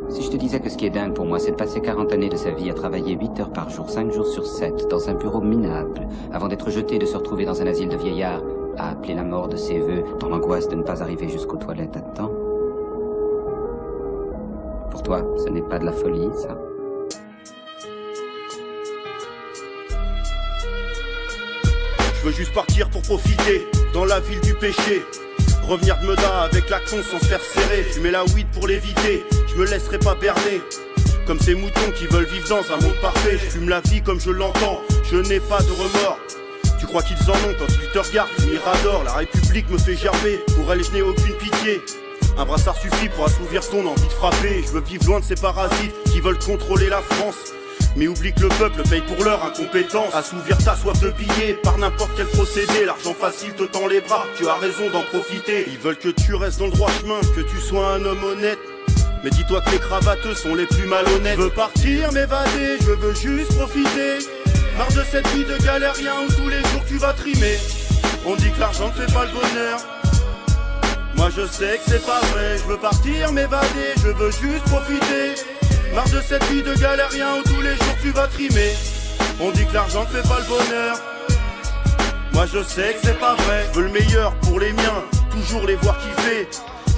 Si je te disais que ce qui est dingue pour moi, c'est de passer 40 années de sa vie à travailler 8 heures par jour, 5 jours sur 7, dans un bureau minable, avant d'être jeté et de se retrouver dans un asile de vieillards, à appeler la mort de ses voeux, dans l'angoisse de ne pas arriver jusqu'aux toilettes à temps. Pour toi, ce n'est pas de la folie, ça? Je veux juste partir pour profiter, dans la ville du péché. Revenir de Meda avec la con sans se faire serrer. Fumer la weed pour l'éviter, je me laisserai pas berner. Comme ces moutons qui veulent vivre dans un monde parfait. Je fume la vie comme je l'entends, je n'ai pas de remords. Tu crois qu'ils en ont quand ils te regardent, tu miradors. La République me fait gerber, pour elle je n'ai aucune pitié. Un brassard suffit pour assouvir ton envie de frapper. Je veux vivre loin de ces parasites qui veulent contrôler la France. Mais oublie que le peuple paye pour leur incompétence. Assouvir ta soif de billets par n'importe quel procédé. L'argent facile te tend les bras, tu as raison d'en profiter. Ils veulent que tu restes dans le droit chemin, que tu sois un homme honnête. Mais dis-toi que les cravateux sont les plus malhonnêtes. Je veux partir, m'évader, je veux juste profiter. Marre de cette vie de galérien où tous les jours tu vas trimer. On dit que l'argent ne fait pas le bonheur. Moi je sais que c'est pas vrai. Je veux partir, m'évader, je veux juste profiter. Marre de cette vie de galérien où tous les jours tu vas trimer. On dit que l'argent ne fait pas le bonheur. Moi je sais que c'est pas vrai. Je veux le meilleur pour les miens, toujours les voir kiffer.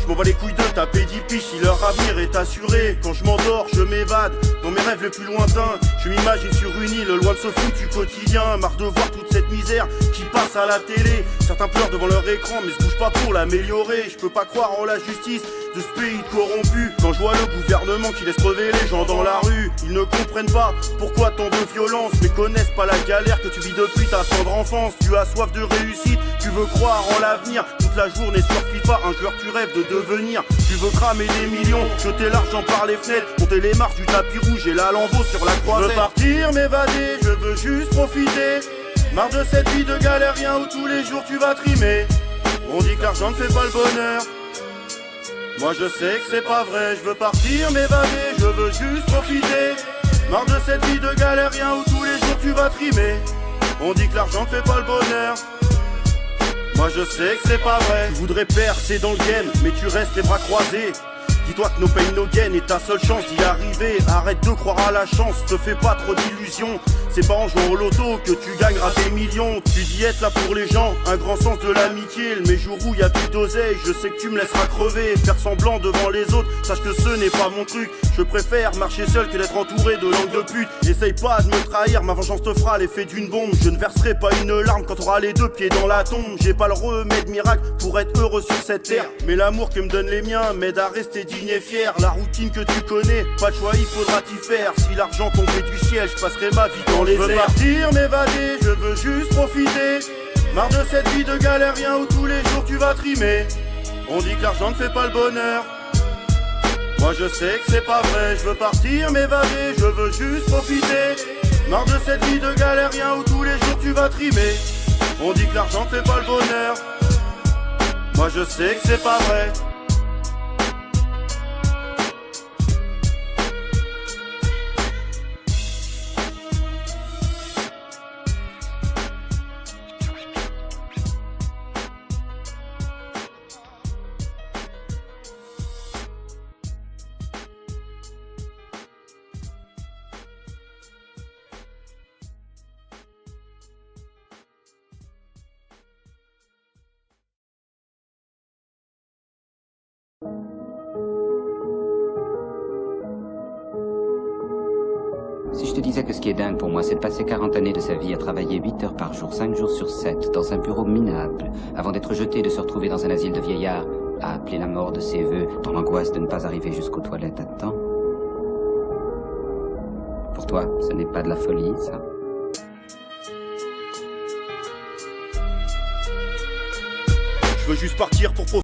Je m'en bats les couilles de taper 10 piges si leur avenir est assuré. Quand je m'endors, je m'évade dans mes rêves les plus lointains. Je m'imagine sur une île, loin de ce fou du quotidien. Marre de voir toute cette misère qui passe à la télé. Certains pleurent devant leur écran mais se bougent pas pour l'améliorer. Je peux pas croire en la justice de ce pays corrompu. Quand je vois le gouvernement qui laisse crever les gens dans la rue, ils ne comprennent pas pourquoi tant de violence, mais connaissent pas la galère que tu vis depuis ta tendre enfance. Tu as soif de réussite, tu veux croire en l'avenir. Toute la journée sur FIFA, un joueur tu rêves de devenir. Tu veux cramer des millions, jeter l'argent par les fenêtres, monter les marches du tapis rouge et la lambeau sur la croisette. Je veux partir, m'évader, je veux juste profiter. Marre de cette vie de galérien où tous les jours tu vas trimer. On dit que l'argent ne fait pas le bonheur. Moi je sais que c'est pas vrai, je veux partir, m'évader, je veux juste profiter. Marre de cette vie de galérien où tous les jours tu vas trimer. On dit que l'argent ne fait pas le bonheur. Moi je sais que c'est pas vrai. Tu voudrais percer dans le game, mais tu restes les bras croisés. Dis-toi que no pain no gain est ta seule chance d'y arriver. Arrête de croire à la chance, te fais pas trop d'illusions. C'est pas en jouant au loto que tu gagneras tes millions. Tu dis être là pour les gens, un grand sens de l'amitié. Mais jour où y a plus d'oseille, je sais que tu me laisseras crever. Faire semblant devant les autres, sache que ce n'est pas mon truc. Je préfère marcher seul que d'être entouré de langues de pute. Essaye pas de me trahir, ma vengeance te fera l'effet d'une bombe. Je ne verserai pas une larme quand t'auras les deux pieds dans la tombe. J'ai pas le remède miracle pour être heureux sur cette terre, mais l'amour que me donnent les miens m'aide à rester digne et fier. La routine que tu connais, pas de choix, il faudra t'y faire. Si l'argent tombait du ciel, je passerai ma vie dans les airs. Je veux partir, m'évader, je veux juste profiter. Marre de cette vie de galérien où tous les jours tu vas trimer. On dit que l'argent ne fait pas le bonheur. Moi je sais que c'est pas vrai, je veux partir, m'évader, je veux juste profiter. Marre de cette vie de galérien où tous les jours tu vas trimer. On dit que l'argent ne fait pas le bonheur. Moi je sais que c'est pas vrai. Si je te disais que ce qui est dingue pour moi, c'est de passer 40 années de sa vie à travailler 8 heures par jour, 5 jours sur 7, dans un bureau minable, avant d'être jeté et de se retrouver dans un asile de vieillards, à appeler la mort de ses voeux, dans l'angoisse de ne pas arriver jusqu'aux toilettes à temps. Pour toi, ce n'est pas de la folie, ça? Je veux juste partir pour profiter.